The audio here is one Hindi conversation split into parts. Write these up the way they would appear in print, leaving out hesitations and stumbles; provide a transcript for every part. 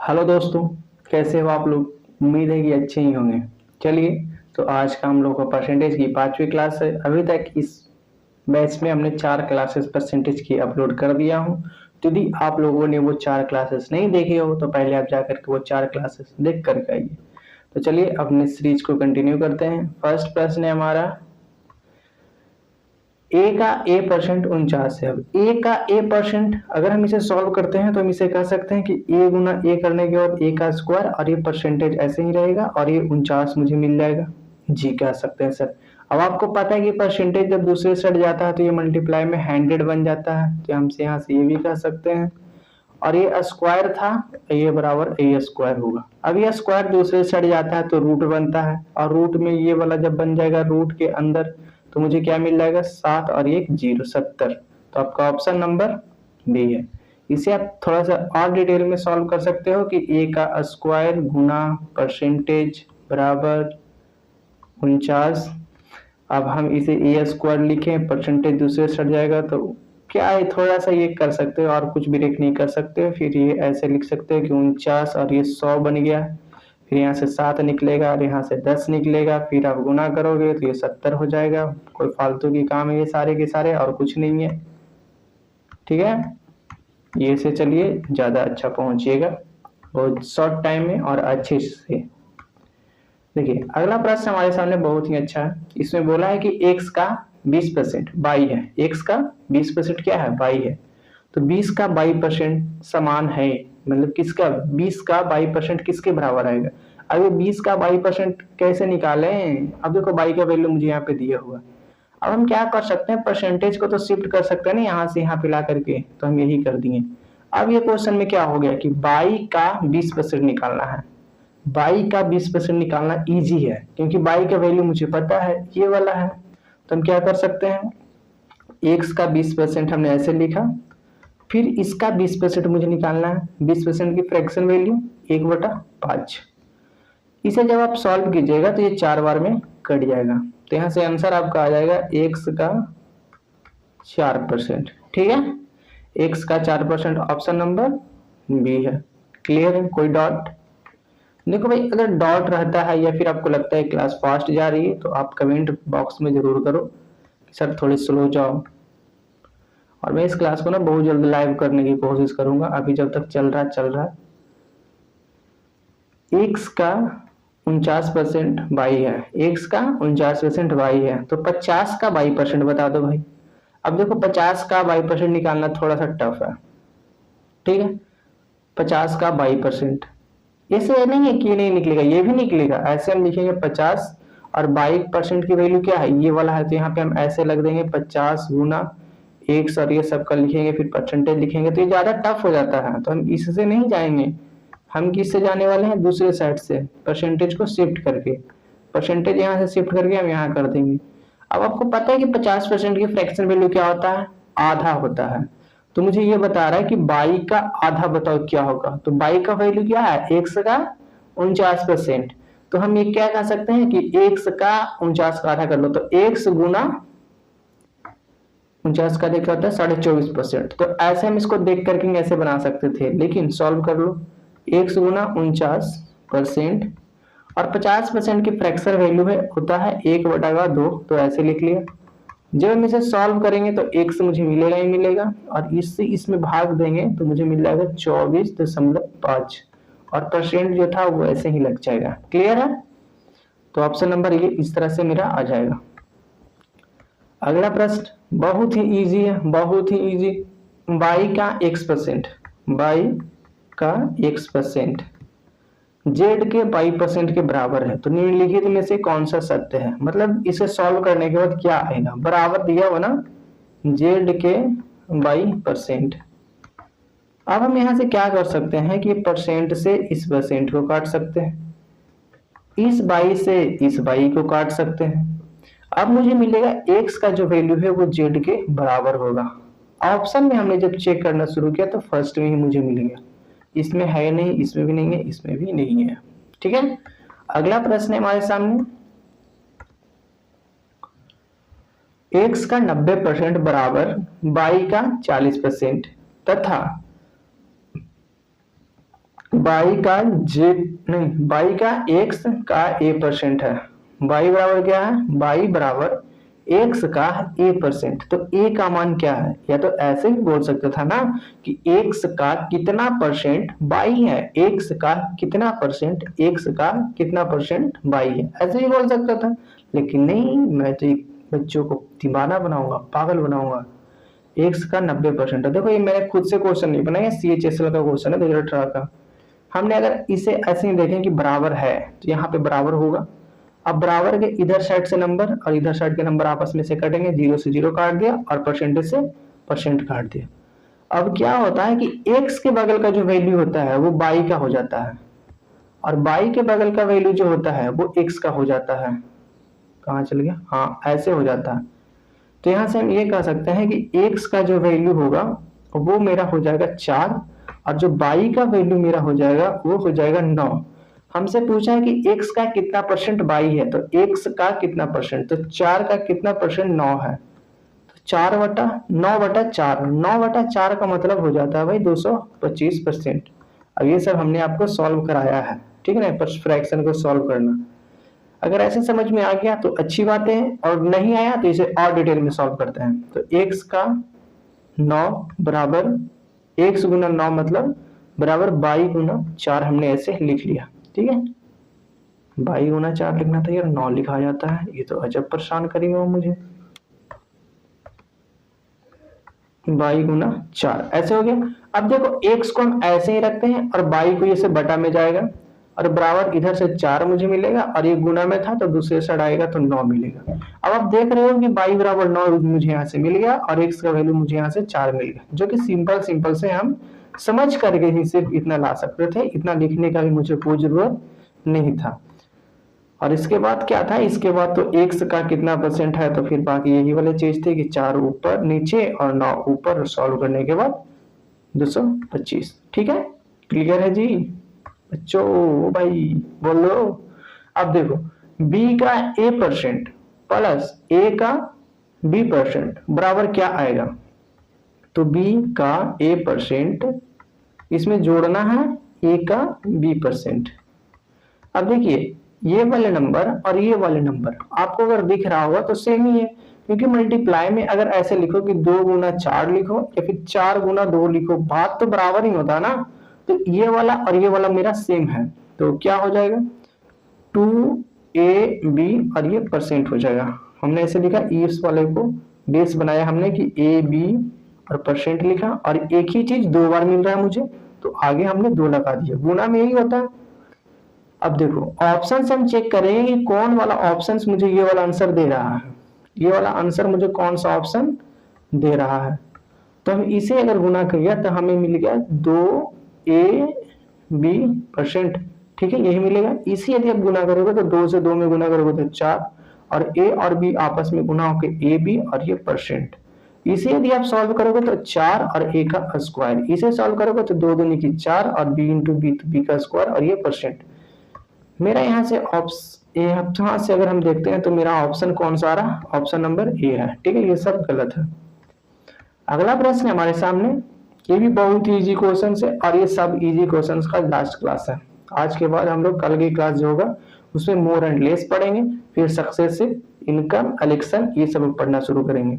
हेलो दोस्तों, कैसे हो आप लोग। उम्मीद है कि अच्छे ही होंगे। चलिए, तो आज का हम लोग का परसेंटेज की 5वीं क्लास है। अभी तक इस बैच में हमने 4 क्लासेस परसेंटेज की अपलोड कर दिया हूँ। तो यदि आप लोगों ने वो 4 क्लासेस नहीं देखे हो तो पहले आप जाकर के वो 4 क्लासेस देख कर के आइए। तो चलिए अपने सीरीज को कंटिन्यू करते हैं। फर्स्ट प्रश्न है हमारा, ए का ए परसेंट 49 है। अब ए का ए परसेंट अगर हम इसे सॉल्व करते हैं तो हम इसे कह सकते हैं कि ए गुना ए करने के बाद ए का स्क्वायर और ये परसेंटेज ऐसे ही रहेगा और ये 49 मुझे मिल जाएगा। जी कह सकते हैं सर। अब आपको पता है कि परसेंटेज जब दूसरे साइड जाता है तो ये मल्टीप्लाई में 100 बन जाता है, तो हम यहाँ से ये भी कह सकते हैं। और ये स्क्वायर था, ये बराबर ए स्क्वायर होगा। अब ये स्क्वायर दूसरे साइड जाता है तो रूट बनता है, और रूट में ये वाला जब बन जाएगा रूट के अंदर तो मुझे क्या मिल जाएगा, 7 और 1 0 70। तो आपका ऑप्शन नंबर बी है। इसे आप थोड़ा सा और डिटेल में सॉल्व कर सकते हो कि ए का स्क्वायर गुना परसेंटेज बराबर 49। अब हम इसे ए स्क्वायर लिखें, परसेंटेज दूसरे साइड जाएगा तो क्या है, थोड़ा सा ये कर सकते हो और कुछ ब्रेक नहीं कर सकते हो। फिर ये ऐसे लिख सकते हो कि 49 और ये 100 बन गया। फिर यहाँ से 7 निकलेगा और यहाँ से 10 निकलेगा। फिर आप गुना करोगे तो ये 70 हो जाएगा। कोई फालतू की काम है ये सारे के सारे, और कुछ नहीं है। ठीक है, ये से चलिए ज़्यादा अच्छा पहुंचिएगा बहुत शॉर्ट टाइम में और अच्छे से। देखिए अगला प्रश्न हमारे सामने बहुत ही अच्छा है। इसमें बोला है कि x का 20% 22 है। x का 20% क्या है, 22 है। तो 20 का 22% समान है, मतलब किसका 20 का 22% किसके बराबर आएगा। अब ये 20 का 22% कैसे निकालें। अब देखो 22 का वैल्यू मुझे यहाँ पे दिया हुआ। अब हम क्या कर सकते हैं, परसेंटेज को तो शिफ्ट कर सकते हैं ना यहाँ से यहाँ पे ला करके, तो हम यही कर दिए। अब ये क्वेश्चन में क्या हो गया कि 22 का 20% निकालना है। 22 का 20% निकालना इजी है क्योंकि 22 का वैल्यू मुझे पता है, ये वाला है। तो हम क्या कर सकते हैं, x का 20% हमने ऐसे लिखा, फिर इसका 20% मुझे निकालना है। 20% की फ्रैक्शन वैल्यू 1/5। इसे जब आप सॉल्व कीजिएगा तो ये 4 बार में कट जाएगा। तो यहाँ से आंसर आपका आ जाएगा x का 4%। ठीक है, x का 4% ऑप्शन नंबर बी है। क्लियर है, कोई डॉट। देखो भाई, अगर डॉट रहता है या फिर आपको लगता है क्लास फास्ट जा रही है तो आप कमेंट बॉक्स में जरूर करो सर थोड़ी स्लो जाओ। और मैं इस क्लास को ना बहुत जल्द लाइव करने की कोशिश करूंगा। अभी जब तक चल रहा x का 49% y है। x का 49% y है, तो 50 का y% बता दो भाई। अब देखो 50 का y% निकालना थोड़ा सा टफ है। ठीक है, 50 का y%, ऐसे नहीं है कि ये नहीं निकलेगा, ये भी निकलेगा। ऐसे हम लिखेंगे 50 और 22% की वैल्यू क्या है, ये वाला है। तो यहाँ पे हम ऐसे लग देंगे 50 गुना x और ये सबका लिखेंगे, फिर परसेंटेज लिखेंगे, तो ये ज्यादा टफ हो जाता है। तो हम इससे नहीं जाएंगे, हम किससे जाने वाले हैं, दूसरे साइड से परसेंटेज को शिफ्ट करके। परसेंटेज यहाँ से शिफ्ट करके हम यहाँ कर देंगे। अब आपको पता है कि 50% की फ्रैक्शन वैल्यू क्या होता है, आधा होता है। तो मुझे ये बता रहा है कि 22 का आधा बताओ क्या होगा। तो 22 का वैल्यू क्या है, x का 49%। तो हम ये क्या कह सकते हैं कि x का 49 का आधा कर लो, तो x गुना 49 का क्या होता है 24.5%। तो ऐसे हम इसको देख करके ऐसे बना सकते थे, लेकिन सॉल्व कर लो। x गुना 49% और 50% की फ्रैक्शन वैल्यू है होता है 1/2, तो ऐसे लिख लिया। जब हम इसे सॉल्व करेंगे तो x मुझे मिलेगा ही मिलेगा, और इससे इसमें भाग देंगे तो मुझे मिल जाएगा 24.5, और परसेंट जो था वो ऐसे ही लग जाएगा। क्लियर है, तो ऑप्शन नंबर ये इस तरह से मेरा आ जाएगा। अगला प्रश्न बहुत ही इजी है, बहुत ही इजी। y का x%, y का x% z के 22% के बराबर है, तो निम्नलिखित में से कौन सा सत्य है। मतलब इसे सॉल्व करने के बाद क्या आएगा, बराबर दिया हो ना z के 22%। अब हम यहाँ से क्या कर सकते हैं कि परसेंट से इस परसेंट को काट सकते हैं, इस 22 से इस 22 को काट सकते हैं। अब मुझे मिलेगा x का जो वैल्यू है वो z के बराबर होगा। ऑप्शन में हमने जब चेक करना शुरू किया तो फर्स्ट में ही मुझे मिल गया, इसमें है नहीं, इसमें भी नहीं है, इसमें भी नहीं है। ठीक है, अगला प्रश्न है हमारे सामने, x का 90% बराबर y का 40% तथा बाई का जेड नहीं, बाई का एक्स का a% है। बाई बराबर क्या है, बाई बराबर एक्स का a%। तो a का मान क्या है, या तो ऐसे भी बोल सकते था ना कि x का कितना परसेंट बाई है, x का कितना परसेंट, x का कितना परसेंट बाई है, ऐसे ही बोल सकता था। लेकिन नहीं, मैं तो बच्चों को दीवाना बनाऊंगा, पागल बनाऊंगा। x का 90%। देखो ये मैंने खुद से क्वेश्चन नहीं बनाया, CHSL का क्वेश्चन है 2018 का। हमने अगर इसे ऐसे ही देखें कि बराबर है तो यहाँ पे बराबर होगा। अब बराबर के इधर साइड से नंबर और इधर साइड के नंबर आपस में से कटेंगे, 0 से 0 काट दिया और परसेंटेज से परसेंट काट दिया। अब क्या होता है कि x के बगल का जो वैल्यू होता है वो बाई का हो जाता है, और बाई के बगल का वैल्यू जो होता है वो x का हो जाता है। कहाँ चल गया, हाँ ऐसे हो जाता है। तो यहाँ से हम ये कह सकते हैं कि x का जो वैल्यू होगा वो मेरा हो जाएगा 4, और जो बाई का वैल्यू मेरा हो जाएगा वो हो जाएगा 9। हमसे पूछा है कि x का कितना परसेंट बाई है, तो x का कितना परसेंट, तो 4 का कितना परसेंट 9 है, तो 4/9/4, 9/4 का मतलब हो जाता है भाई 225%। अब ये सब हमने आपको सॉल्व कराया है, ठीक है ना, फ्रैक्शन को सॉल्व करना। अगर ऐसे समझ में आ गया तो अच्छी बात है, और नहीं आया तो इसे और डिटेल में सॉल्व करते हैं। तो x का 9 बराबर x गुना 9 मतलब बराबर 22 गुना 4 हमने ऐसे लिख लिया, ठीक है। 22 गुना 4 लिखना था यार, 9 लिखा जाता है, ये तो अजब परेशान करेंगे वो मुझे। 22 गुना 4 ऐसे हो गया। अब देखो x को हम ऐसे ही रखते हैं और 22 को ये से बटा में जाएगा, और बराबर इधर से 4 मुझे मिलेगा, और ये गुना में था तो दूसरे साइड आएगा तो 9 मिलेगा। अब आप देख रहे हो कि 22 बराबर 9 मुझे यहाँ से मिल गया, और x का वैल्यू मुझे यहाँ से 4 मिल गया, जो कि सिंपल से हम समझ करके ही सिर्फ इतना ला सकते थे, इतना लिखने का भी मुझे कोई जरूरत नहीं था। और इसके बाद क्या था, इसके बाद तो x का कितना परसेंट है, तो फिर बाकी यही वाले चीज थे कि 4 ऊपर नीचे और 9 ऊपर, सॉल्व करने के बाद 225। ठीक है, क्लियर है जी बच्चों, भाई बोलो। अब देखो b का a% प्लस a का b% बराबर क्या आएगा, तो b का a% इसमें जोड़ना है a का b%। अब देखिए ये वाले नंबर और ये वाले नंबर आपको अगर दिख रहा होगा तो सेम ही है, क्योंकि मल्टीप्लाई में अगर ऐसे लिखो कि 2 गुना 4 लिखो या फिर 4 गुना 2 लिखो, बात तो बराबर ही होता है ना। तो ये वाला और ये वाला मेरा सेम है, तो क्या हो जाएगा 2ab और ये परसेंट हो जाएगा। हमने ऐसे लिखा, इस वाले को बेस बनाया हमने कि ab और परसेंट लिखा, और एक ही चीज 2 बार मिल रहा है मुझे तो आगे हमने 2 लगा दिया, गुना में यही होता है। अब देखो ऑप्शन हम चेक करेंगे कि कौन वाला ऑप्शन मुझे ये वाला आंसर दे रहा है, ये वाला आंसर मुझे कौन सा ऑप्शन दे रहा है। तो हम इसे अगर गुना करिए तो हमें मिल गया 2ab%, ठीक है, यही मिलेगा। इसी यदि आप गुना करोगे तो 2 से 2 में गुना करोगे तो 4, और a और b आपस में गुना होकर ab और ये परसेंट। इसे यदि आप सॉल्व करोगे तो 4 और a का स्क्वायर, इसे सॉल्व करोगे तो 2 दूनी की 4 और b इंटू बी, तो b का स्क्वायर और ये परसेंट। मेरा यहाँ से यहाँ से अगर हम देखते हैं तो मेरा ऑप्शन कौन सा आ रहा, ऑप्शन नंबर ए है, ठीक है, ये सब गलत है। अगला प्रश्न हमारे सामने, ये भी बहुत ही इजी क्वेश्चन है, और ये सब इजी क्वेश्चन का लास्ट क्लास है। आज के बाद हम लोग कल की क्लास जो होगा उसमें मोर एंड लेस पढ़ेंगे, फिर सक्सेसिव, इनकम, एलेक्शन, ये सब पढ़ना शुरू करेंगे।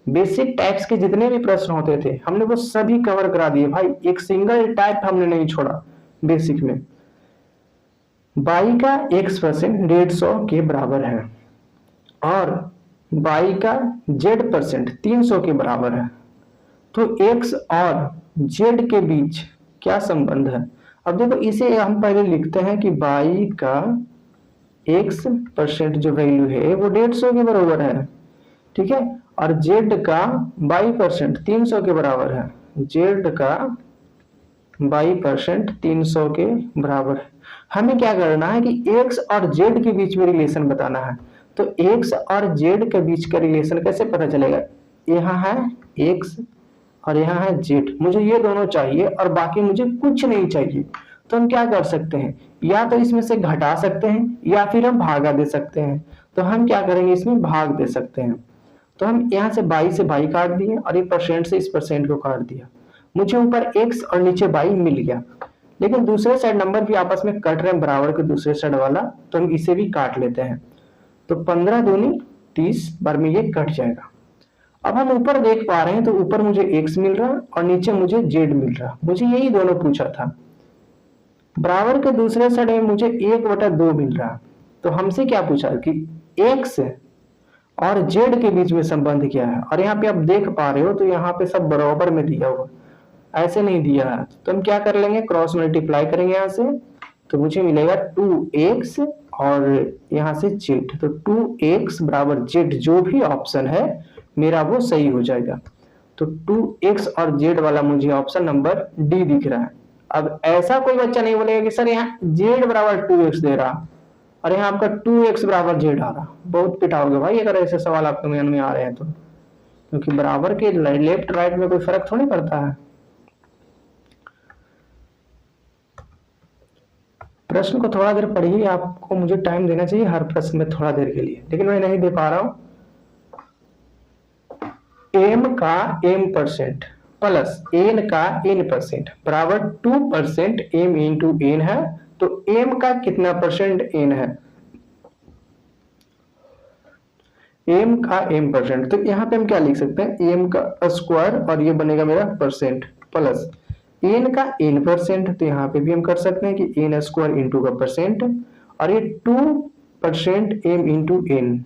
बेसिक टाइप्स के जितने भी प्रश्न होते थे हमने वो सभी कवर करा दिए भाई, एक सिंगल टाइप हमने नहीं छोड़ा बेसिक में। बाई का x% 150 के बराबर है, और बाई का z% 300 के बराबर है, तो x और z के बीच क्या संबंध है। अब देखो इसे हम पहले लिखते हैं कि बाई का x% जो वैल्यू है वो 150 के बराबर है, ठीक है, और z का 22% 300 के बराबर है, z का 22% 300 के बराबर है। हमें क्या करना है कि x और z के बीच में रिलेशन बताना है। तो x और z के बीच का रिलेशन कैसे पता चलेगा, यहाँ है x और यहाँ है z, मुझे ये दोनों चाहिए और बाकी मुझे कुछ नहीं चाहिए। तो हम क्या कर सकते हैं, या तो इसमें से घटा सकते हैं या फिर हम भागा दे सकते हैं। तो हम क्या करेंगे, इसमें भाग दे सकते हैं। तो हम यहाँ से 22 से 22 काट दिए और ये परसेंट से इस परसेंट को काट दिया, मुझे ऊपर x और नीचे 22 मिल गया। लेकिन दूसरे साइड नंबर भी आपस में कट रहे हैं बराबर के दूसरे साइड वाला, तो हम इसे भी काट लेते हैं। तो 15 दूनी 30 बार में ये कट जाएगा। अब हम ऊपर देख पा रहे हैं तो ऊपर मुझे x मिल रहा और नीचे मुझे z मिल रहा। मुझे यही दोनों पूछा था। बराबर के दूसरे साइड में मुझे 1/2 मिल रहा। तो हमसे क्या पूछा कि x और z के बीच में संबंध क्या है, और यहाँ पे आप देख पा रहे हो तो यहाँ पे सब बराबर में दिया हुआ, ऐसे नहीं दिया है। तो हम क्या कर लेंगे, क्रॉस मल्टीप्लाई करेंगे यहाँ से, तो मुझे मिलेगा 2x और यहाँ से z। तो 2x बराबर z, जो भी ऑप्शन है मेरा वो सही हो जाएगा। तो 2x और z वाला मुझे ऑप्शन नंबर डी दिख रहा है। अब ऐसा कोई बच्चा नहीं बोलेगा कि सर यहाँ z बराबर 2x दे रहा और यहाँ आपका 2x बराबर z आ रहा। बहुत पिटाओगे भाई अगर ऐसे सवाल आपके मन में आ रहे हैं तो, क्योंकि बराबर के लेफ्ट राइट में कोई फर्क थोड़ी पड़ता है। प्रश्न को थोड़ा देर पढ़िए, आपको मुझे टाइम देना चाहिए हर प्रश्न में थोड़ा देर के लिए, लेकिन मैं नहीं दे पा रहा हूं। m का m% प्लस n का n% बराबर 2% m इंटू n है। तो m का कितना परसेंट n है, m का m%, तो यहाँ पे हम क्या लिख सकते हैं, m का स्क्वायर और ये बनेगा मेरा परसेंट प्लस n का n%, तो यहाँ पे भी हम कर सकते हैं कि n स्क्वायर इंटू का परसेंट और ये 2% m इंटू n।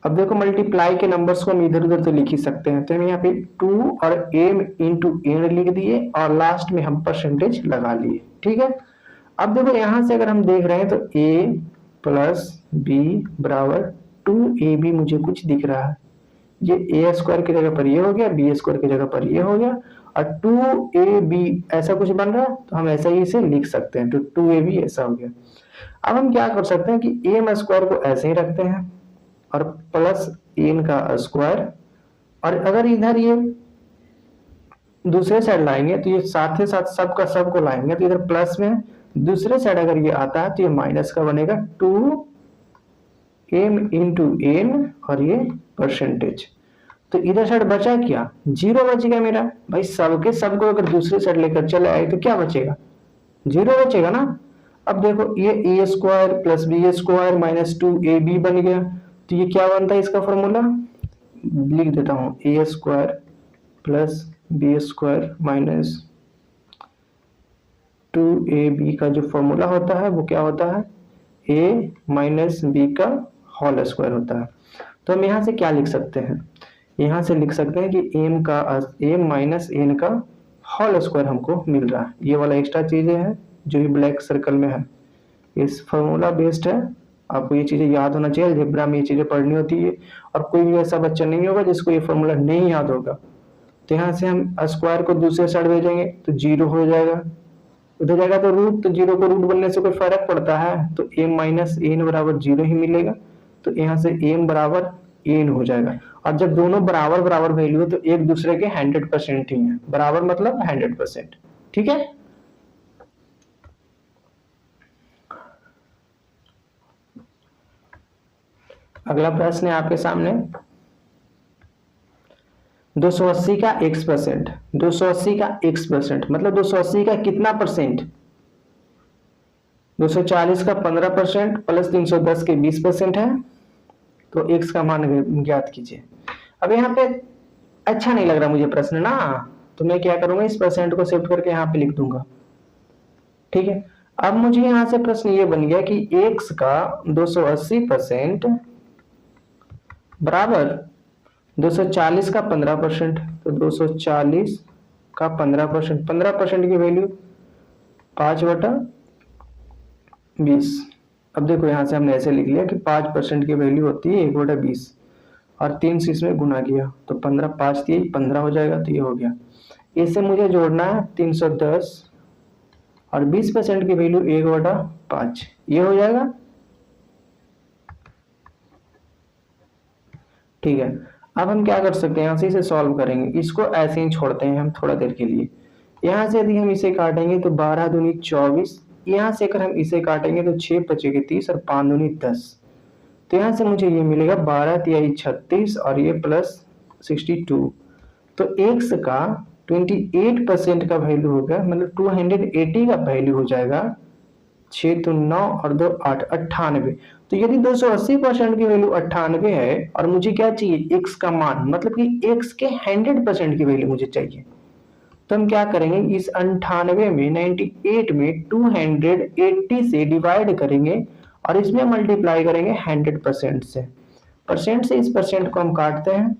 अब देखो मल्टीप्लाई के नंबर्स को हम इधर उधर तो लिख ही सकते हैं, तो हम यहाँ पे 2 और m इंटू n लिख दिए और लास्ट में हम परसेंटेज लगा लिए। ठीक है, अब देखो यहाँ से अगर हम देख रहे हैं तो a प्लस b बराबर 2ab मुझे कुछ दिख रहा है। ये a स्क्वायर की जगह पर ये हो गया, b स्क्वायर की जगह पर ये हो गया और 2ab ऐसा कुछ बन रहा है, तो हम ऐसा ही इसे लिख सकते हैं। तो 2ab ऐसा हो गया। अब हम क्या कर सकते हैं कि m स्क्वायर को ऐसे ही रखते हैं और प्लस n का स्क्वायर, और अगर इधर ये दूसरे साइड लाएंगे तो ये साथ ही साथ सब का सब को लाएंगे, तो इधर प्लस में दूसरे साइड अगर ये आता है तो ये माइनस का बनेगा 2m इंटू n और ये परसेंटेज। तो इधर साइड बचा क्या, 0 बचेगा मेरा। भाई सबके सबको अगर दूसरे साइड लेकर चले आए तो क्या बचेगा, 0 बचेगा ना। अब देखो ये a square plus b square minus 2ab बन गया, तो ये क्या बनता है इसका फॉर्मूला, लिख देता हूँ, a square plus b square minus 2ab का जो फॉर्मूला होता है वो क्या होता है, a माइनस b का होल स्क्वायर होता है। तो हम यहाँ से क्या लिख सकते हैं, यहाँ से लिख सकते हैं कि m माइनस n का होल स्क्वायर हमको मिल रहा है। ये वाला एक्स्ट्रा चीजें हैं जो भी ब्लैक सर्कल में है, इस फॉर्मूला बेस्ड है। आपको ये चीजें याद होना चाहिए, अलजेब्रा में ये चीजें पढ़नी होती है, और कोई भी ऐसा बच्चा नहीं होगा जिसको ये फॉर्मूला नहीं याद होगा। तो यहाँ से हम स्क्वायर को दूसरे साइड भेजेंगे तो 0 हो जाएगा, उधर जाएगा तो रूट, तो 0 को रूट बनने से कोई फर्क पड़ता है, तो m माइनस n बराबर 0 ही मिलेगा। तो यहाँ से m बराबर n हो जाएगा। और जब दोनों बराबर बराबर वैल्यू है तो एक दूसरे के 100% ही है, बराबर मतलब 100%। ठीक है, अगला प्रश्न है आपके सामने, 280 का x%, 280 का x% मतलब 280 का कितना परसेंट, 240 का 15% प्लस 310 के 20% है। तो x का मान ज्ञात कीजिए। अब यहाँ पे अच्छा नहीं लग रहा मुझे प्रश्न ना, तो मैं क्या करूंगा, इस परसेंट को शिफ्ट करके यहाँ पे लिख दूंगा। ठीक है, अब मुझे यहाँ से प्रश्न ये बन गया कि x का 280% बराबर 240 का 15%, तो 240 का 15%, 15% की वैल्यू 5/20। अब देखो यहाँ से हमने ऐसे लिख लिया कि 5% की वैल्यू होती है 1/20 और 3 से इसमें गुना किया तो 15, 5 दिए 15 हो जाएगा। तो ये हो गया। इससे मुझे जोड़ना है 310 और 20% की वैल्यू 1/5, ये हो जाएगा। ठीक है, अब हम क्या कर सकते हैं, यहाँ से इसे सॉल्व करेंगे, इसको ऐसे ही छोड़ते हैं हम थोड़ा देर के लिए। यहाँ से यदि हम इसे काटेंगे तो 12 दूनी 24, यहाँ से अगर हम इसे काटेंगे तो 6 बचेगा 30 और 5 दूनी 10। तो यहाँ से मुझे ये मिलेगा 12 तिहाई 36 और ये प्लस 62। तो x का 28% का वैल्यू होगा, मतलब 280 का वैल्यू हो जाएगा 6 तो 9 और 2 8, 98। तो यदि 280% की वैल्यू 98 है और मुझे क्या चाहिए, x का मान, मतलब कि x के 100% की वैल्यू मुझे चाहिए, तो हम क्या करेंगे, इस 98 में 98 में 280 से डिवाइड करेंगे और इसमें मल्टीप्लाई करेंगे 100% से। परसेंट से इस परसेंट को हम काटते हैं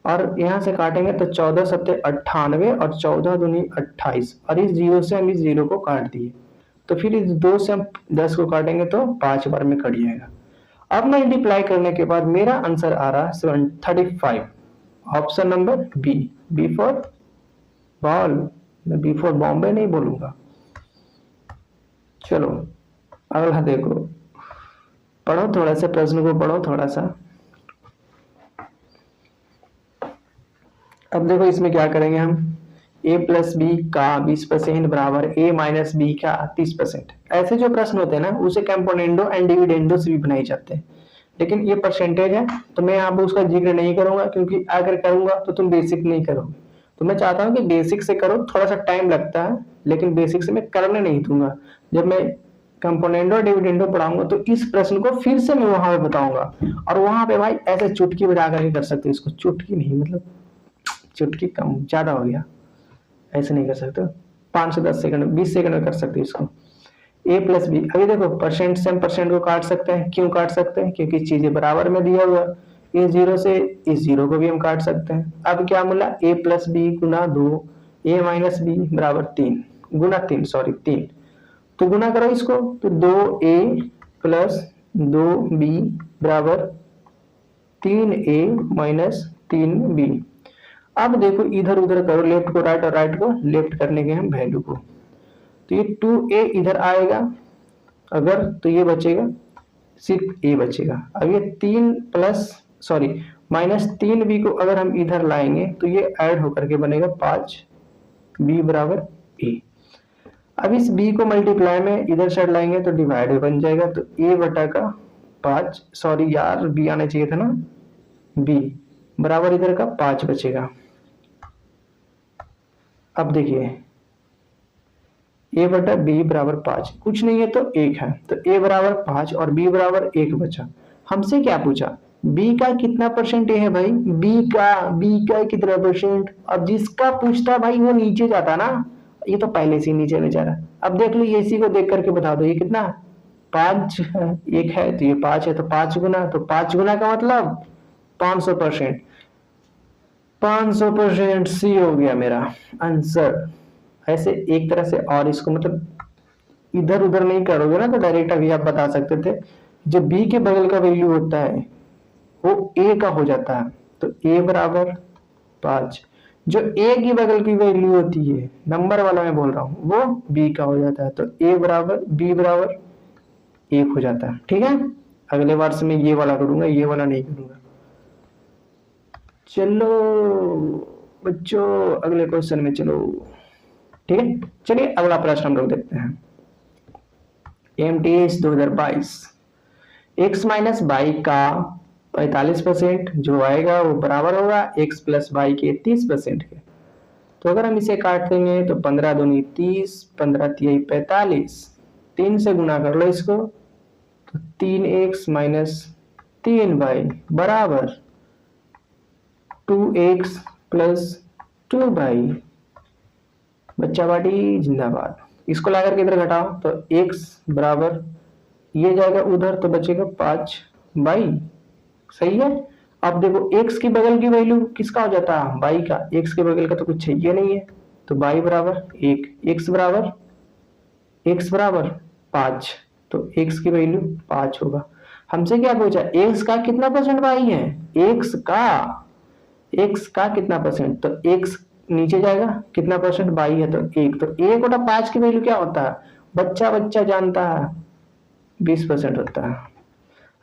और यहाँ से काटेंगे तो 14 सत्ते 98 और 14 दूनी 28, और इस जीरो से हम इस जीरो को काट दिए, तो फिर इस 2 से हम 10 को काटेंगे तो 5 बार में कट जाएगा। अब मल्टीप्लाई करने के बाद मेरा आंसर आ रहा है 735, option number B, B for ball, मैं बी फॉर बॉम्बे नहीं बोलूंगा। चलो अगला देखो, पढ़ो थोड़ा सा, प्रश्न को पढ़ो थोड़ा सा। अब देखो इसमें क्या करेंगे हम, a प्लस बी का 20% बराबर a माइनस बी का 30%। ऐसे जो प्रश्न होते हैं ना उसे कंपोनेंडो एंड डिविडेंडो से भी बनाए जाते हैं, लेकिन ये परसेंटेज है तो मैं यहाँ पे उसका जिक्र नहीं करूंगा, क्योंकि अगर करूंगा तो तुम बेसिक नहीं करोगे। तो मैं चाहता हूँ कि बेसिक से करो, थोड़ा सा टाइम लगता है लेकिन बेसिक से मैं करने नहीं दूंगा। जब मैं कंपोनेंडो डिविडेंडो पढ़ाऊंगा तो इस प्रश्न को फिर से मैं वहां पे बताऊंगा, और वहां पे भाई ऐसे चुटकी बजा करके कर सकते हो इसको, चुटकी नहीं मतलब चुटकी कम ज्यादा हो गया, ऐसे नहीं कर सकते, 5 से 10 सेकंड 20 सेकंड में कर सकते हो इसको। a प्लस बी, अभी देखो परसेंट से हम परसेंट को काट सकते हैं, क्यों काट सकते हैं, क्योंकि चीजें बराबर में दिया हुआ, इस जीरो से इस जीरो को भी हम काट सकते हैं। अब क्या मिला, a प्लस बी गुना 2 a माइनस बी बराबर 3 गुना 3 सॉरी 3, तो गुना करो इसको, तो 2a प्लस 2b बराबर 3a माइनस 3b। अब देखो इधर उधर करो, लेफ्ट को राइट और राइट को लेफ्ट करने के हम वैल्यू को, तो ये 2a इधर आएगा अगर, तो ये बचेगा सिर्फ a बचेगा। अब ये 3 प्लस सॉरी माइनस 3b को अगर हम इधर लाएंगे तो ये ऐड होकर के बनेगा 5b बराबर a। अब इस b को मल्टीप्लाई में इधर साइड लाएंगे तो डिवाइड बन जाएगा, तो a बटा का 5 सॉरी यार b आना चाहिए था ना, b बराबर इधर का 5 बचेगा। अब देखिए a बटा b बराबर 5, कुछ नहीं है तो 1 है, तो a बराबर 5 और b बराबर 1 बचा। हमसे क्या पूछा, b का कितना परसेंट है भाई, b का कितना परसेंट। अब जिसका पूछता भाई वो नीचे जाता ना, ये तो पहले से नीचे में जा रहा। अब देख लो ये इसी को देख करके बता दो, ये कितना 5 है, 1 है तो ये 5 है, तो 5 गुना, तो 5 गुना का मतलब 500%, 500% सी हो गया मेरा आंसर। ऐसे एक तरह से, और इसको मतलब इधर उधर नहीं करोगे ना तो डायरेक्ट अभी आप बता सकते थे, जो बी के बगल का वैल्यू होता है वो ए का हो जाता है, तो ए बराबर 5, जो ए की बगल की वैल्यू होती है नंबर वाला मैं बोल रहा हूँ वो बी का हो जाता है, तो ए बराबर बी बराबर 1 हो जाता है। ठीक है, अगले बार से मैं ये वाला करूंगा, ये वाला नहीं करूंगा। चलो बच्चों अगले क्वेश्चन में चलो, ठीक है। चलिए अगला प्रश्न हम लोग देखते हैं, एमटीएस 2022, x माइनस बाई का 45% जो आएगा वो बराबर होगा x प्लस बाई के 30% के। तो अगर हम इसे काट देंगे तो 15 दूनी 30, 15 तिहाई 45, 3 से गुना कर लो इसको, तो 3x माइनस 3y बराबर 2x प्लस 2y। बच्चा बाटी जिंदाबाद। इसको ला करके इधर घटाओ तो x बराबर ये जाएगा उधर तो बचेगा 5y, सही है। अब देखो x की बगल की वैल्यू किसका हो जाता है, y का, x के बगल का तो कुछ चाहिए नहीं है, तो y बराबर 1, x बराबर 5, तो x की वैल्यू 5 होगा। हमसे क्या पूछा, x का कितना परसेंट y है, x का कितना परसेंट, तो x नीचे जाएगा, कितना परसेंट y है तो 1, तो 1 बटा 5 की वैल्यू क्या होता है, बच्चा जानता है 20% होता है।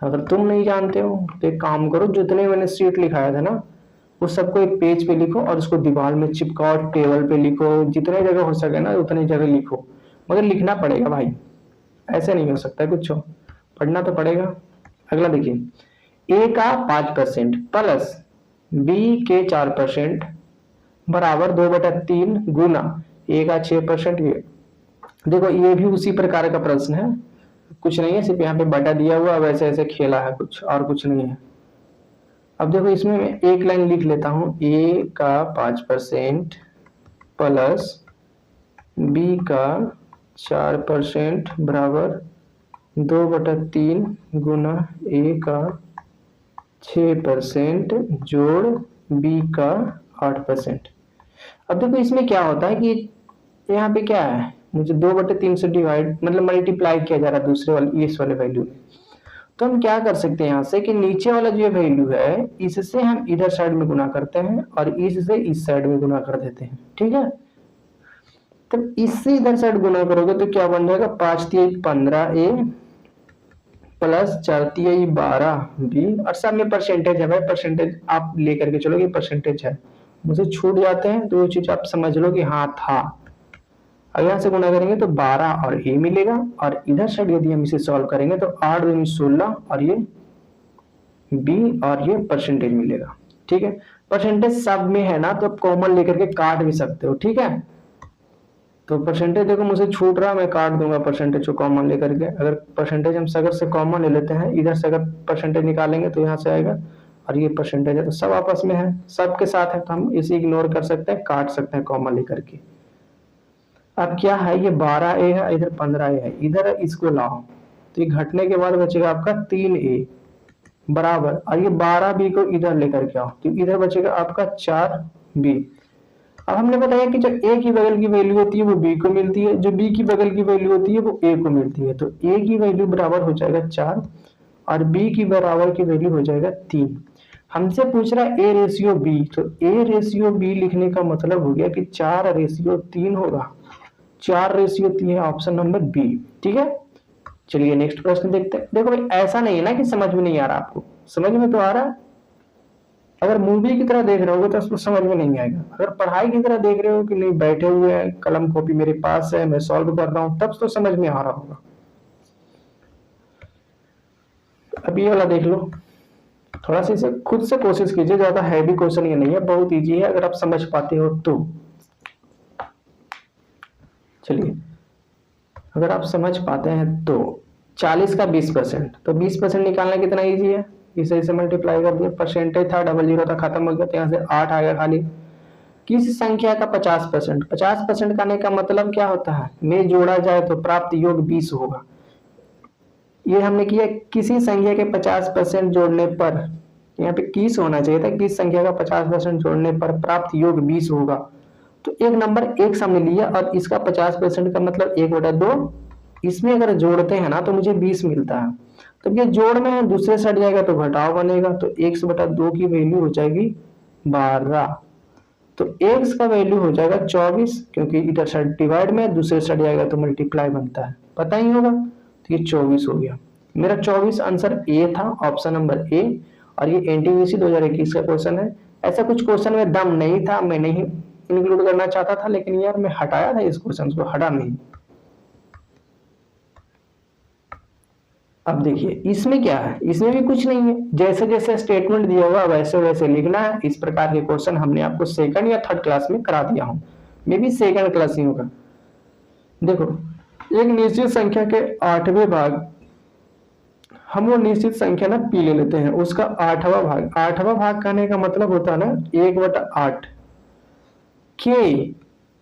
अगर तुम नहीं जानते हो तो एक काम करो, जितने मैंने सीट लिखाया था ना उस सबको एक पेज पे लिखो और उसको दीवार में चिपकाओ, टेबल पे लिखो, जितने जगह हो सके ना उतनी जगह लिखो, मगर लिखना पड़ेगा भाई, ऐसे नहीं हो सकता कुछ हो, पढ़ना तो पड़ेगा। अगला देखिए, a का 5% प्लस b के 4% बराबर 2/3 गुना ए का 6%। ये देखो ये भी उसी प्रकार का प्रश्न है, कुछ नहीं है, सिर्फ यहाँ पे बटा दिया हुआ वैसे ऐसे खेला है, कुछ और कुछ नहीं है। अब देखो इसमें मैं एक लाइन लिख लेता हूँ, ए का 5% प्लस बी का 4% बराबर 2/3 गुना ए का 6% जोड़ बी का 8%। अब देखो इसमें क्या होता है कि यहाँ पे क्या है, मुझे 2/3 से डिवाइड मतलब मल्टीप्लाई किया जा रहा है दूसरे वाले इस वाले वैल्यू में। तो हम क्या कर सकते हैं यहाँ से कि नीचे वाला जो वैल्यू है इससे हम इधर साइड में गुना करते हैं और इससे इस साइड में गुना कर देते हैं, ठीक है। तो इससे इधर साइड गुना करोगे तो क्या बन जाएगा, 5×3 15a प्लस 4×3 12b, और सब में परसेंटेज है भाई, परसेंटेज आप लेकर के चलोगे, परसेंटेज है, मुझे छूट जाते हैं तो वो चीज आप समझ लो कि हाँ था। अब यहाँ से गुना करेंगे तो 12 और a मिलेगा, और इधर साइड यदि हम इसे सॉल्व करेंगे तो 8 दूनी 16 और ये b और ये परसेंटेज मिलेगा, ठीक है। परसेंटेज सब में है ना, तो आप कॉमन लेकर के काट भी सकते हो, ठीक है। तो परसेंटेज देखो मुझे छूट रहा, मैं काट दूंगा परसेंटेज को कॉमन लेकर के। अगर परसेंटेज हम सगर से कॉमन ले लेते हैं, इधर से अगर परसेंटेज निकालेंगे तो यहाँ से आएगा, और ये परसेंटेज है तो सब आपस में है, सबके साथ है, तो हम इसे इग्नोर कर सकते हैं, काट सकते हैं कॉमन लेकर के। अब क्या है, ये 12a है, इधर 15a है, इधर इसको लाओ तो ये घटने के बाद बचेगा आपका 3a बराबर, और ये 12b को इधर लेकर के आओ तो इधर बचेगा आपका 4b। अब हमने बताया कि जो a की बगल की वैल्यू होती है वो b को मिलती है, जो b की बगल की वैल्यू होती है वो a को मिलती है, तो a की वैल्यू बराबर हो जाएगा 4 और b की बराबर की वैल्यू हो जाएगा 3। हमसे पूछ रहा है a/b, तो a/b लिखने का मतलब हो गया कि 4/3 होगा, 4/3 ऑप्शन नंबर बी, ठीक है। चलिए नेक्स्ट प्रश्न देखते हैं। देखो भाई ऐसा नहीं है ना कि समझ में नहीं आ रहा, आपको समझ में तो आ रहा है। अगर मूवी की तरह देख रहे हो तो उसको समझ में नहीं आएगा, अगर पढ़ाई की तरह देख रहे हो कि नहीं बैठे हुए हैं, कलम कॉपी मेरे पास है, मैं सॉल्व कर रहा हूं, तब तो समझ में आ रहा होगा। अब ये वाला देख लो, थोड़ा सा इसे खुद से कोशिश कीजिए, ज्यादा हैवी क्वेश्चन ये नहीं है, बहुत इजी है अगर आप समझ पाते हो तो। चलिए अगर आप समझ पाते हैं तो 40 का 20%, तो 20% निकालना कितना इजी है, इसे इसे मल्टीप्लाई कर दिया, परसेंटेज था 00 था खत्म हो गया, तो यहाँ से 8 आ गया खाली। किस संख्या का 50%, 50% करने का मतलब क्या होता है, में जोड़ा जाए तो प्राप्त योग 20 होगा। ये हमने किया किसी संख्या के 50% जोड़ने पर, यहाँ पे किस होना चाहिए था, किस संख्या का 50% जोड़ने पर प्राप्त योग 20 होगा। तो एक नंबर एक सामने लिया और इसका 50% का मतलब 1/2, इसमें अगर जोड़ते हैं ना तो मुझे 20 मिलता है। तो ये जोड़ में है, दूसरे साइड जाएगा तो घटाव बनेगा, तो 1/2 की वैल्यू हो जाएगी 12, तो x का वैल्यू हो जाएगा 24, क्योंकि इधर साइड डिवाइड में, दूसरे साइड जाएगा तो मल्टीप्लाई बनता है, पता ही होगा, तो ये 24 हो गया। मेरा 24 आंसर ए था, ऑप्शन नंबर ए, और ये एनटीपीसी 2021 का क्वेश्चन है। ऐसा कुछ क्वेश्चन में दम नहीं था, मैं नहीं इंक्लूड करना चाहता था, लेकिन यार मैं हटाया था इस क्वेश्चन को, हटा नहीं। अब देखिए इसमें क्या है, इसमें भी कुछ नहीं है, जैसे जैसे स्टेटमेंट दिया हुआ वैसे वैसे लिखना है। इस प्रकार के क्वेश्चन हमने आपको सेकंड या थर्ड क्लास में करा दिया हूं, मे भी सेकंड क्लास ही होगा। देखो एक निश्चित संख्या के 8वें भाग, हम वो निश्चित संख्या ना पी ले लेते हैं, उसका 8वां भाग, 8वां भाग कहने का मतलब होता है ना 1/8 के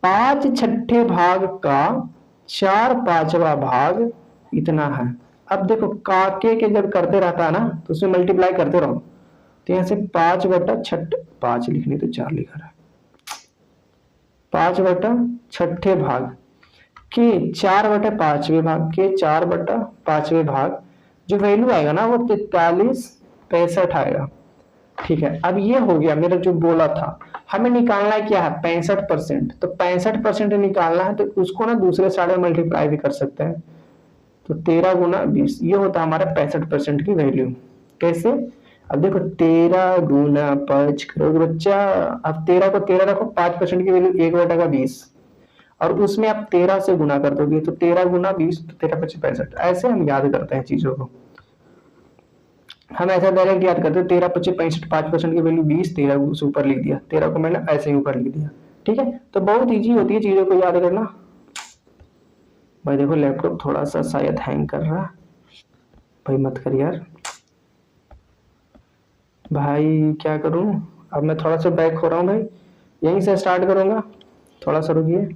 5/6 भाग का 4/5वां भाग इतना है। अब देखो काके के जब करते रहता है ना तो उसमें मल्टीप्लाई करते रहो, तो यहाँ से 5/6, 5 लिखनी तो 4 लिखा रहा है, 5/6 भाग के 4/5वें भाग के 4/5वें भाग, जो वैल्यू आएगा ना वो 4365 आएगा, ठीक है। अब ये हो गया मेरा जो बोला था, हमें निकालना है क्या है 65%, तो 65% निकालना है तो उसको ना दूसरे साइड में मल्टीप्लाई भी कर सकते हैं, तो 13 गुना 20, ये होता है हमारा 65% की वैल्यू। कैसे, अब देखो 13 गुना 5 करोगे बच्चा, अब 13 को 13 रखो, 5% की वैल्यू 1/20, और उसमें आप 13 से गुना कर दोगे तो 13 गुना 20, तो 13×5 65, ऐसे हम याद करते हैं चीजों को। हम ऐसा डायरेक्ट याद करते 13 25 65 5% की वैल्यू 20, 13 से ऊपर लिख दिया, 13 को मैंने ऐसे ही ऊपर लिख दिया। ठीक है, तो बहुत ईजी होती है चीज़ों को याद करना। भाई देखो लैपटॉप थोड़ा सा शायद हैंग कर रहा, भाई मत कर यार। भाई क्या करूं, अब मैं थोड़ा सा बैक हो रहा हूँ भाई, यहीं से स्टार्ट करूंगा, थोड़ा सा रुकिए।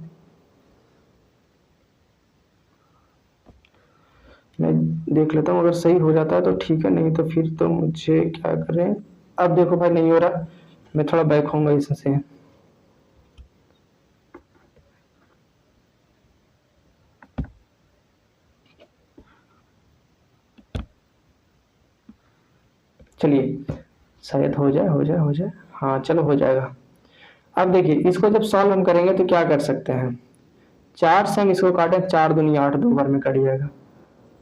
मैं देख लेता हूँ, अगर सही हो जाता है तो ठीक है, नहीं तो फिर तो मुझे क्या करें। अब देखो भाई नहीं हो रहा, मैं थोड़ा बैक होऊंगा इससे। चलिए शायद हो जाए हो जाए हो जाए, हाँ चलो हो जाएगा। अब देखिए इसको जब सॉल्व हम करेंगे तो क्या कर सकते हैं, 4 से हम इसको काटें, 4 दूनी 8, 2 बार में कट जाएगा।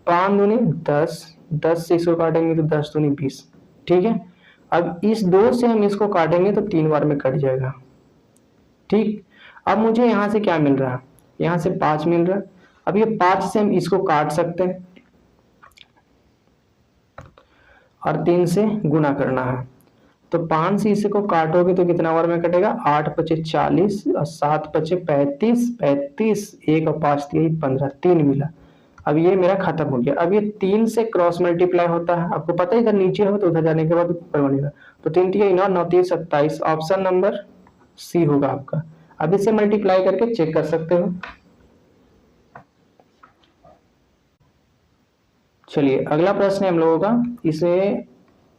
5 दूनी 10, 10 से इसको काटेंगे तो 10 दूनी 20। ठीक है, अब इस 2 से हम इसको काटेंगे तो 3 बार में कट जाएगा। ठीक, अब मुझे यहाँ से क्या मिल रहा है, यहाँ से 5 मिल रहा है। अब ये 5 से हम इसको काट सकते हैं और 3 से गुना करना है। तो 5 से इसे को काटोगे तो कितना बार में कटेगा, 8 पचे 40 और 7 पचे 35, 35 1 और 5 3 15, 3 मिला। अब ये मेरा खत्म हो गया। अब ये 3 से क्रॉस मल्टीप्लाई होता है, आपको पता है इधर नीचे हो तो उधर जाने के बाद ऊपर बनेगा। तो 3 3 9 9 3 27, ऑप्शन नंबर सी होगा आपका। अब इसे मल्टीप्लाई करके चेक कर सकते हो। चलिए अगला प्रश्न है हम लोगों का, इसमें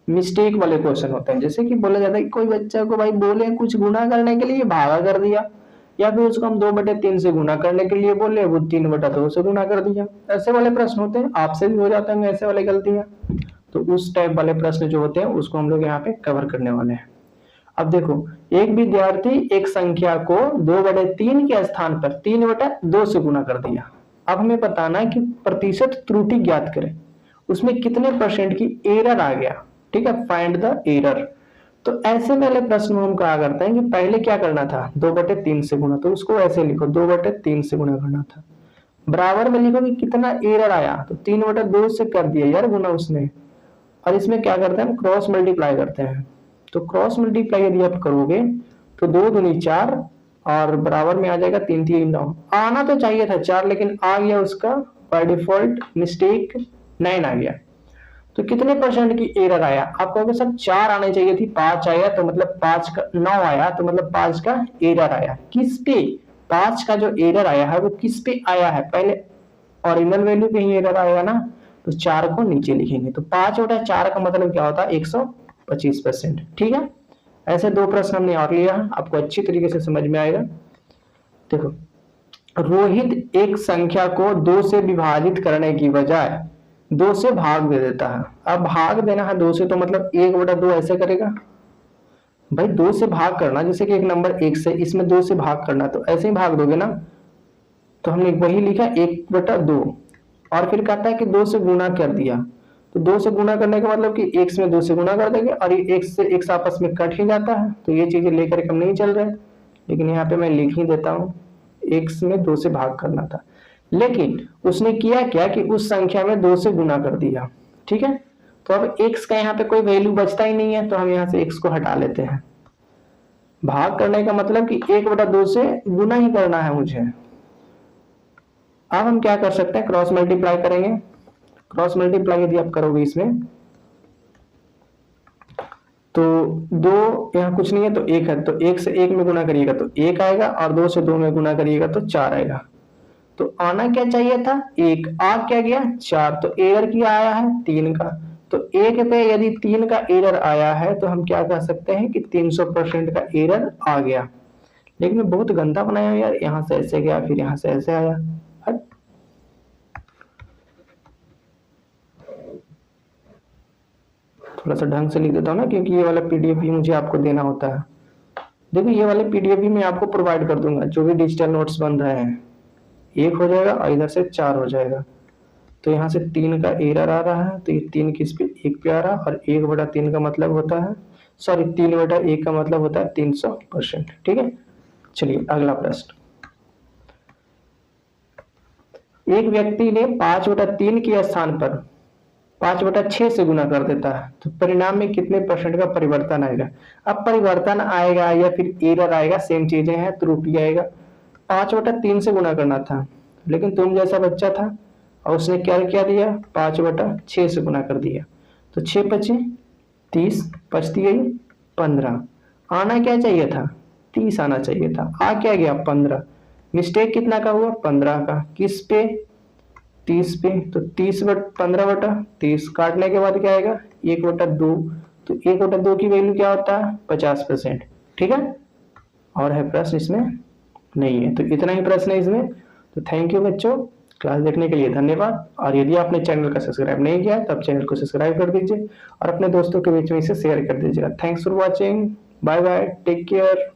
मिस्टेक वाले क्वेश्चन होते हैं। जैसे कि बोला जाता है कि कोई बच्चा को भाई बोले कुछ गुना करने के लिए भागा कर दिया, या फिर उसको हम 2/3 से गुना करने के लिए बोले वो 3/2 से गुना कर दिया। ऐसे वाले प्रश्न होते हैं, आपसे भी हो जाते हैं ऐसे वाले गलतियां। तो उस टाइप वाले प्रश्न जो होते हैं उसको हम लोग यहाँ पे कवर करने वाले हैं। अब देखो, एक विद्यार्थी एक संख्या को 2/3 के स्थान पर 3/2 से गुना कर दिया। अब हमें बताना है कि प्रतिशत त्रुटि ज्ञात करें, उसमें कितने परसेंट की एरर आ गया। ठीक है, फाइंड द एरर। तो ऐसे वाले प्रश्न में हम क्या करते हैं कि पहले क्या करना था, 2/3 से गुना, तो उसको ऐसे लिखो 2/3 से गुना करना था। बराबर में लिखो कि कितना एरर आया, तो 3/2 से कर दिया यार गुना उसने। और इसमें क्या करते हैं हम, क्रॉस मल्टीप्लाई करते हैं। तो क्रॉस मल्टीप्लाई यदि आप करोगे तो 2 दूनी 4 और बराबर में आ जाएगा 3 3 9। आना तो चाहिए था 4, लेकिन आ गया उसका बाय डिफॉल्ट मिस्टेक 9 आ गया। तो कितने परसेंट की एरर आया, आप कहोगे सर 4 आने चाहिए थी, 5 आया, तो मतलब 5 का 9 आया, तो मतलब 5 का एरर आया। किस पे, 5 का जो एरर आया है वो किस पे आया है, पहले ओरिजिनल वैल्यू पे ही एरर आएगा ना। तो 4 को नीचे लिखेंगे, तो 5/4 का मतलब क्या होता है, 125%। ठीक है, ऐसे 2 प्रश्न हमने और लिया, आपको अच्छी तरीके से समझ में आएगा। देखो, रोहित एक संख्या को 2 से विभाजित करने की बजाय 2 से भाग दे देता है। अब भाग देना है 2 से, तो मतलब 1/2 ऐसे करेगा। भाई 2 से भाग करना, जैसे कि एक नंबर 1 से, इसमें 2 से भाग करना, तो ऐसे ही भाग दोगे ना। तो हमने वही लिखा 1/2, और फिर कहता है कि 2 से गुना कर दिया। तो 2 से गुना करने का मतलब कि x में 2 से गुना कर देंगे, और ये x से x आपस में कट ही जाता है। तो ये चीजें लेकर के हम नहीं चल रहे, लेकिन यहाँ पे मैं लिख ही देता हूँ, x में 2 से भाग करना था, लेकिन उसने किया क्या कि उस संख्या में 2 से गुना कर दिया। ठीक है, तो अब x का यहाँ पे कोई वैल्यू बचता ही नहीं है, तो हम यहाँ से x को हटा लेते हैं। भाग करने का मतलब कि 1/2 से गुना ही करना है मुझे। अब हम क्या कर सकते हैं, क्रॉस मल्टीप्लाई करेंगे। क्रॉस मल्टीप्लाई यदि आप करोगे इसमें, तो 2 यहाँ कुछ नहीं है तो 1 है, तो 1 से 1 में गुना करिएगा तो 1 आएगा, और 2 से 2 में गुना करिएगा तो 4 आएगा। तो आना क्या चाहिए था 1, आ क्या गया 4। तो एरर क्या आया है 3 का। तो 1 पे यदि 3 का एरर आया है तो हम क्या कह सकते हैं कि 300% का एरर आ गया। लेकिन मैं बहुत गंदा बनाया यार, यहाँ से ऐसे गया फिर यहाँ से ऐसे आया। थोड़ा सा ढंग से लिख देता हूँ ना, क्योंकि ये वाला पीडीएफ भी मुझे आपको देना होता है। देखो ये वाले पीडीएफ भी मैं आपको प्रोवाइड कर दूंगा, जो भी डिजिटल नोट्स बन रहे हैं। 1 हो जाएगा और इधर से 4 हो जाएगा। तो यहाँ से 3 का एरर आ रहा है, तो ये 3 किस पे 1 पे आ रहा है, और 1/3 का मतलब होता है, सॉरी 3/1 का मतलब होता है 300%। ठीक है, चलिए अगला प्रश्न। एक व्यक्ति ने 5/3 के स्थान पर 5/6 से गुना कर देता है तो परिणाम में कितने परसेंट का परिवर्तन आएगा। अब परिवर्तन आएगा या फिर एरर आएगा, सेम चीजें हैं, त्रुटि आएगा। 5/3 से गुना करना था, लेकिन तुम जैसा बच्चा था और उसने क्या क्या दिया, 5/6 से गुना कर दिया। तो 6×5 = 30, बचती गई 15। आना क्या चाहिए था, 30 आना चाहिए था, आ क्या गया 15। मिस्टेक कितना का हुआ, 15 का। किस पे, 30 पे। तो 15/30 काटने के बाद क्या आएगा, 1/2। तो 1/2 की वैल्यू क्या होता है, 50%। ठीक है, और है प्रश्न इसमें नहीं है। तो इतना ही प्रश्न है इसमें। तो थैंक यू बच्चों, क्लास देखने के लिए धन्यवाद। और यदि आपने चैनल का सब्सक्राइब नहीं किया तो आप चैनल को सब्सक्राइब कर दीजिए और अपने दोस्तों के बीच में इसे शेयर कर दीजिएगा। Thanks for watching, bye bye, take care.